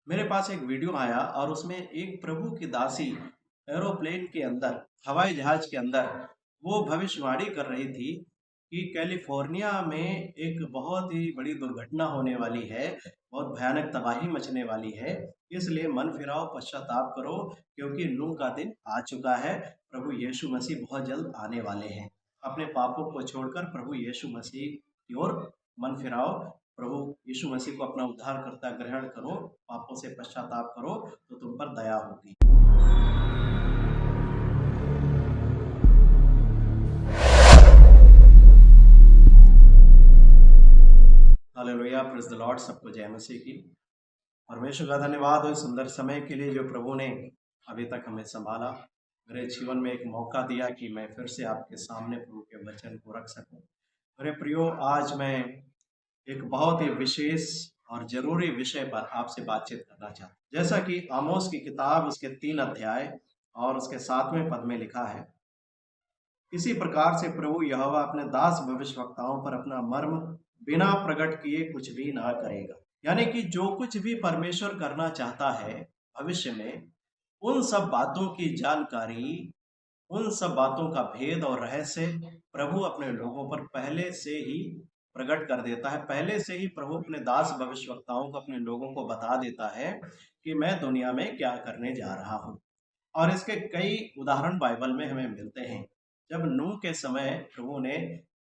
मेरे पास एक वीडियो आया और उसमें एक प्रभु की दासी एरोप्लेन के अंदर, हवाई जहाज के अंदर वो भविष्यवाणी कर रही थी कि कैलिफोर्निया में एक बहुत ही बड़ी दुर्घटना होने वाली है, बहुत भयानक तबाही मचने वाली है। इसलिए मन फिराओ, पश्चाताप करो, क्योंकि नूह का दिन आ चुका है। प्रभु यीशु मसीह बहुत जल्द आने वाले हैं। अपने पापों को छोड़कर प्रभु यीशु मसीह की ओर मन फिराओ। प्रभु यीशु मसीह को अपना उद्धारकर्ता ग्रहण करो, पापों से पश्चाताप करो, तो तुम पर दया होगी। Hallelujah, praise the Lord. सबको जय मसीह की। परमेश्वर का धन्यवाद हो इस सुंदर समय के लिए जो प्रभु ने अभी तक हमें संभाला, मेरे जीवन में एक मौका दिया कि मैं फिर से आपके सामने प्रभु के वचन को रख सकूं। मेरे प्रियो, आज मैं एक बहुत ही विशेष और ज़रूरी विषय पर आपसे बातचीत करना चाहता हूँ। जैसा कि आमोस की किताब उसके 3 अध्याय और उसके 7वें पद में लिखा है, इसी प्रकार से प्रभु यहोवा अपने दास भविष्यवक्ताओं पर अपना मर्म बिना प्रकट किए कुछ भी ना करेगा। यानी कि जो कुछ भी परमेश्वर करना चाहता है भविष्य में, उन सब बातों की जानकारी, उन सब बातों का भेद और रहस्य प्रभु अपने लोगों पर पहले से ही प्रकट कर देता है। पहले से ही प्रभु अपने दास भविष्यवक्ताओं को, अपने लोगों को बता देता है कि मैं दुनिया में क्या करने जा रहा हूँ। और इसके कई उदाहरण बाइबल में हमें मिलते हैं। जब नूह के समय प्रभु ने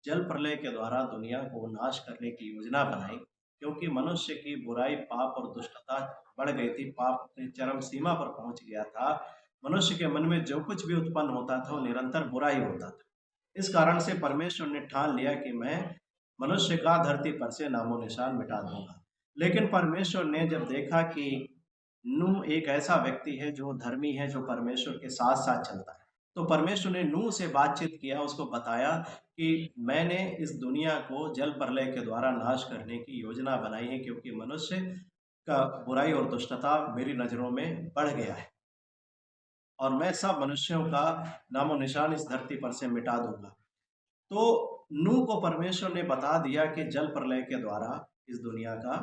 जल प्रलय के द्वारा दुनिया को नाश करने की योजना बनाई, क्योंकि मनुष्य की बुराई, पाप और दुष्टता बढ़ गई थी। पाप अपनी चरम सीमा पर पहुंच गया था। मनुष्य के मन में जो कुछ भी उत्पन्न होता था वो निरंतर बुरा ही होता था। इस कारण से परमेश्वर ने ठान लिया कि मैं मनुष्य का धरती पर से नामो निशान मिटा दूंगा। लेकिन परमेश्वर ने जब देखा कि नूह एक ऐसा व्यक्ति है जो धर्मी है, जो परमेश्वर के साथ साथ चलता है, तो परमेश्वर ने नूह से बातचीत किया, उसको बताया कि मैंने इस दुनिया को जल प्रलय के द्वारा नाश करने की योजना बनाई है, क्योंकि मनुष्य का बुराई और दुष्टता मेरी नजरों में बढ़ गया है और मैं सब मनुष्यों का नामो निशान इस धरती पर से मिटा दूंगा। तो नूह को परमेश्वर ने बता दिया कि जल प्रलय के द्वारा इस दुनिया का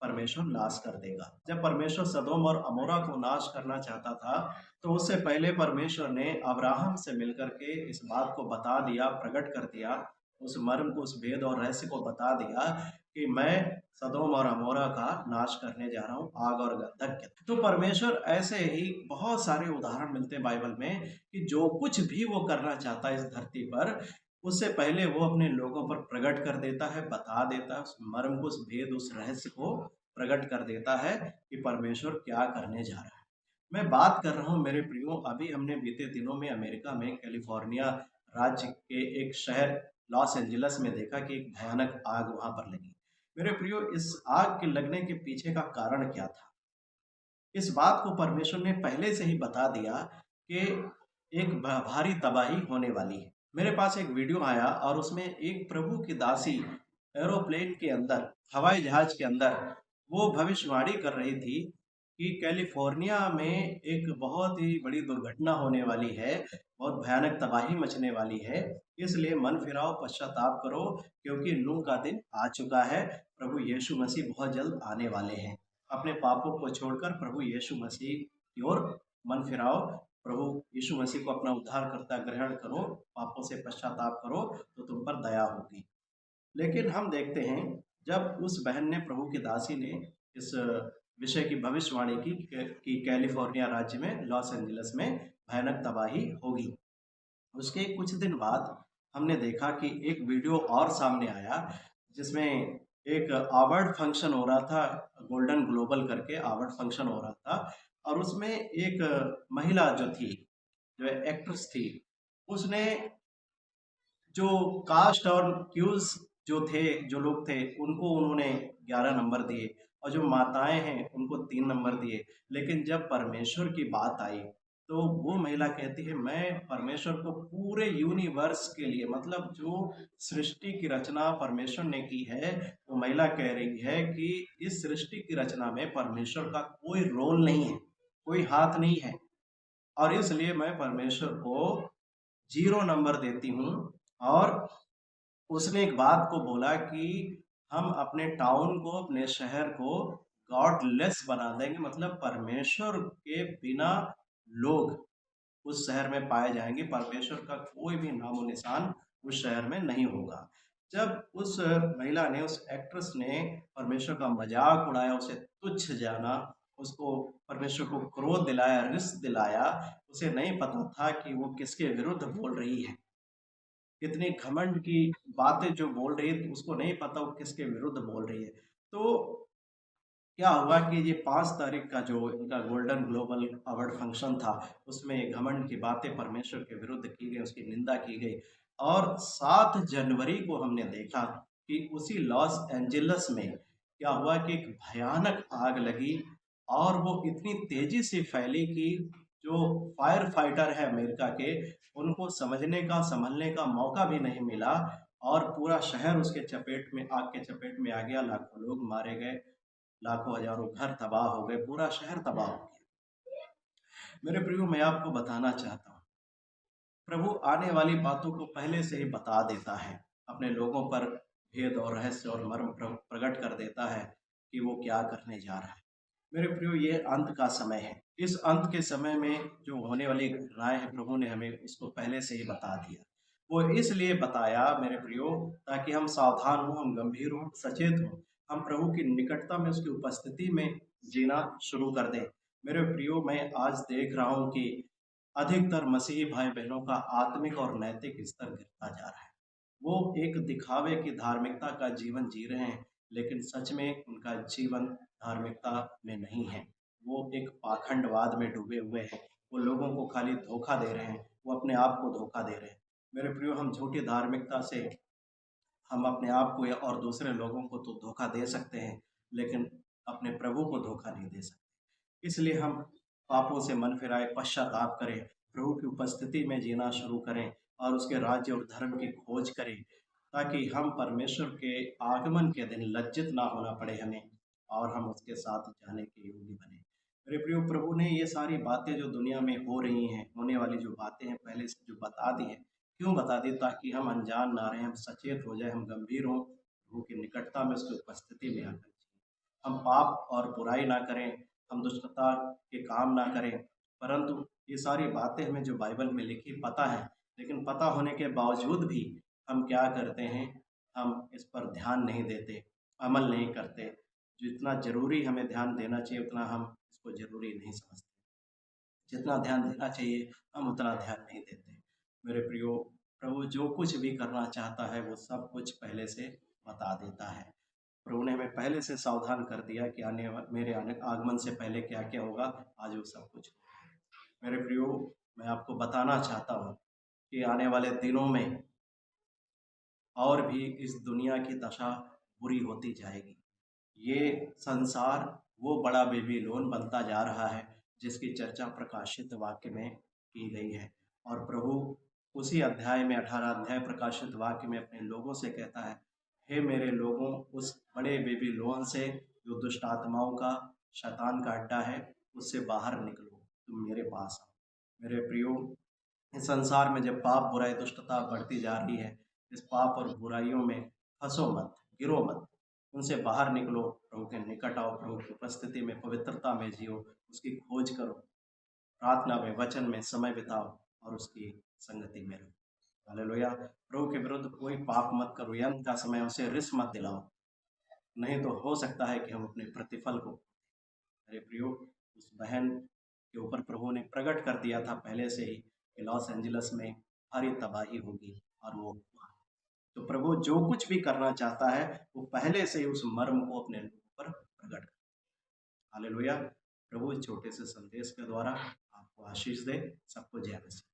परमेश्वर नाश कर देगा। जब परमेश्वर सदोम और अमोरा को नाश करना चाहता था, तो उससे पहले परमेश्वर ने अब्राहम से मिलकर के इस बात को बता दिया, प्रकट कर दिया, उस मर्म को, उस भेद और रहस्य को बता दिया कि मैं सदोम और अमोरा का नाश करने जा रहा हूँ, आग और गंधक के। तो परमेश्वर ऐसे ही बहुत सारे उदाहरण मिलते हैं बाइबल में कि जो कुछ भी वो करना चाहता है इस धरती पर, उससे पहले वो अपने लोगों पर प्रकट कर देता है, बता देता है, उस मर्म को, उस भेद, उस रहस्य को प्रकट कर देता है कि परमेश्वर क्या करने जा रहा है। मैं बात कर रहा हूँ मेरे प्रियो, अभी हमने बीते दिनों में अमेरिका में कैलिफोर्निया राज्य के एक शहर लॉस एंजलिस में देखा कि एक भयानक आग वहां पर लगी। मेरे प्रियो, इस आग के लगने के पीछे का कारण क्या था? इस बात को परमेश्वर ने पहले से ही बता दिया कि एक भारी तबाही होने वाली है। मेरे पास एक वीडियो आया और उसमें एक प्रभु की दासी एरोप्लेन के अंदर, हवाई जहाज के अंदर वो भविष्यवाणी कर रही थी कि कैलिफोर्निया में एक बहुत ही बड़ी दुर्घटना होने वाली है, बहुत भयानक तबाही मचने वाली है। इसलिए मन फिराओ, पश्चाताप करो, क्योंकि नूह का दिन आ चुका है। प्रभु यीशु मसीह बहुत जल्द आने वाले हैं। अपने पापों को छोड़कर प्रभु यीशु मसीह की ओर मन फिराओ। प्रभु यीशु मसीह को अपना उद्धारकर्ता ग्रहण करो, पापों से पश्चाताप करो, तो तुम पर दया होगी। लेकिन हम देखते हैं, जब उस बहन ने, प्रभु की दासी ने इस विषय की भविष्यवाणी की कि कैलिफोर्निया राज्य में, लॉस एंजलिस में भयानक तबाही होगी, उसके कुछ दिन बाद हमने देखा कि एक वीडियो और सामने आया, जिसमें एक अवार्ड फंक्शन हो रहा था, गोल्डन ग्लोबल करके अवार्ड फंक्शन हो रहा था। और उसमें एक महिला जो थी, जो एक्ट्रेस थी, उसने जो कास्ट और क्यूज जो थे, जो लोग थे, उनको उन्होंने 11 नंबर दिए और जो माताएं हैं उनको 3 नंबर दिए। लेकिन जब परमेश्वर की बात आई, तो वो महिला कहती है, मैं परमेश्वर को पूरे यूनिवर्स के लिए, मतलब जो सृष्टि की रचना परमेश्वर ने की है, वो महिला कह रही है कि इस सृष्टि की रचना में परमेश्वर का कोई रोल नहीं है, कोई हाथ नहीं है, और इसलिए मैं परमेश्वर को 0 नंबर देती हूँ। और उसने एक बात को बोला कि हम अपने टाउन को, अपने शहर को गॉडलेस बना देंगे, मतलब परमेश्वर के बिना लोग उस शहर में पाए जाएंगे, परमेश्वर का कोई भी नामो निशान उस शहर में नहीं होगा। जब उस महिला ने, उस एक्ट्रेस ने परमेश्वर का मजाक उड़ाया, उसे तुच्छ जाना, उसको परमेश्वर को क्रोध दिलाया, रिस दिलाया, उसे नहीं पता था कि वो किसके विरुद्ध बोल रही है। इतनी घमंड की बातें जो बोल रही है, उसको नहीं पता वो किसके विरुद्ध बोल रही है। तो क्या हुआ कि ये 5 तारीख का जो इनका गोल्डन ग्लोबल अवार्ड फंक्शन था, उसमें ये घमंड की बातें परमेश्वर के विरुद्ध की गई, उसकी निंदा की गई। और 7 जनवरी को हमने देखा कि उसी लॉस एंजेलिस में क्या हुआ कि एक भयानक आग लगी, और वो इतनी तेजी से फैली कि जो फायर फाइटर है अमेरिका के, उनको समझने का, संभलने का मौका भी नहीं मिला, और पूरा शहर उसके चपेट में, आग के चपेट में आ गया। लाखों लोग मारे गए, लाखों हजारों घर तबाह हो गए, पूरा शहर तबाह हो गया। मेरे प्रियो, मैं आपको बताना चाहता हूँ, प्रभु आने वाली बातों को पहले से ही बता देता है, अपने लोगों पर भेद और रहस्य और मर्म प्रकट कर देता है कि वो क्या करने जा रहा है। मेरे प्रियो, ये अंत का समय है। इस अंत के समय में जो होने वाली घटनाएं हैं, प्रभु ने हमें उसको पहले से ही बता दिया। वो इसलिए बताया मेरे प्रियो, ताकि हम सावधान हों, हम गंभीर हों, सचेत हों, हम प्रभु की निकटता में, उसकी उपस्थिति में जीना शुरू कर दें। मेरे प्रियो, मैं आज देख रहा हूँ कि अधिकतर मसीही भाई बहनों का आत्मिक और नैतिक स्तर गिरता जा रहा है। वो एक दिखावे की धार्मिकता का जीवन जी रहे हैं, लेकिन सच में उनका जीवन धार्मिकता में नहीं है। वो एक पाखंडवाद में डूबे हुए हैं। वो लोगों को खाली धोखा दे रहे हैं, वो अपने आप को धोखा दे रहे हैं। मेरे प्रियो, हम झूठी धार्मिकता से हम अपने आप को या और दूसरे लोगों को तो धोखा दे सकते हैं, लेकिन अपने प्रभु को धोखा नहीं दे सकते। इसलिए हम पापों से मन फिराए, पश्चाताप करें, प्रभु की उपस्थिति में जीना शुरू करें, और उसके राज्य और धर्म की खोज करें, ताकि हम परमेश्वर के आगमन के दिन लज्जित ना होना पड़े हमें, और हम उसके साथ जाने के योग्य बने। मेरे प्रियो, प्रभु ने ये सारी बातें जो दुनिया में हो रही हैं, होने वाली जो बातें हैं, पहले से जो बता दी हैं। क्यों बता दी? ताकि हम अनजान ना रहें, हम सचेत हो जाएं, हम गंभीर हों, प्रभु की निकटता में, उसकी उपस्थिति में आकर हम पाप और बुराई ना करें, हम दुष्टता के काम ना करें। परंतु ये सारी बातें हमें जो बाइबल में लिखी पता है, लेकिन पता होने के बावजूद भी हम क्या करते हैं, हम इस पर ध्यान नहीं देते, अमल नहीं करते। जितना ज़रूरी हमें ध्यान देना चाहिए, उतना हम इसको ज़रूरी नहीं समझते। जितना ध्यान देना चाहिए, हम उतना ध्यान नहीं देते। मेरे प्रियो, प्रभु जो कुछ भी करना चाहता है, वो सब कुछ पहले से बता देता है। प्रभु ने हमें पहले से सावधान कर दिया कि मेरे आगमन से पहले क्या-क्या होगा, आज वो सब कुछ होगा। मेरे प्रियो, मैं आपको बताना चाहता हूँ कि आने वाले दिनों में और भी इस दुनिया की दशा बुरी होती जाएगी। ये संसार वो बड़ा बेबीलोन बनता जा रहा है, जिसकी चर्चा प्रकाशित वाक्य में की गई है। और प्रभु उसी अध्याय में, 18 अध्याय प्रकाशित वाक्य में अपने लोगों से कहता है, हे मेरे लोगों, उस बड़े बेबीलोन से, जो दुष्ट आत्माओं का, शैतान का अड्डा है, उससे बाहर निकलो, तुम मेरे पास आओ। मेरे प्रियो, इस संसार में जब पाप, बुराई, दुष्टता बढ़ती जा रही है, इस पाप और बुराइयों में फंसो मत, गिरो मत, उनसे बाहर निकलो, प्रभु के निकट आओ, प्रभु की उपस्थिति में, पवित्रता में जियो, उसकी खोज करो, प्रार्थना में, वचन में समय बिताओ, और उसकी संगति में रहो। हालेलुया। प्रभु के विरुद्ध कोई पाप मत करो, ये अंत का समय, उसे रिस मत दिलाओ, नहीं तो हो सकता है कि हम अपने प्रतिफल को। मेरे प्रियो, उस बहन के ऊपर प्रभु ने प्रकट कर दिया था पहले से ही कि लॉस एंजलिस में भारी तबाही होगी, और वो हुआ। तो प्रभु जो कुछ भी करना चाहता है, वो पहले से ही उस मर्म को अपने लोगों पर प्रकट कर। हालेलुया। प्रभु इस छोटे से संदेश के द्वारा आपको आशीष दे। सबको जय मसीह।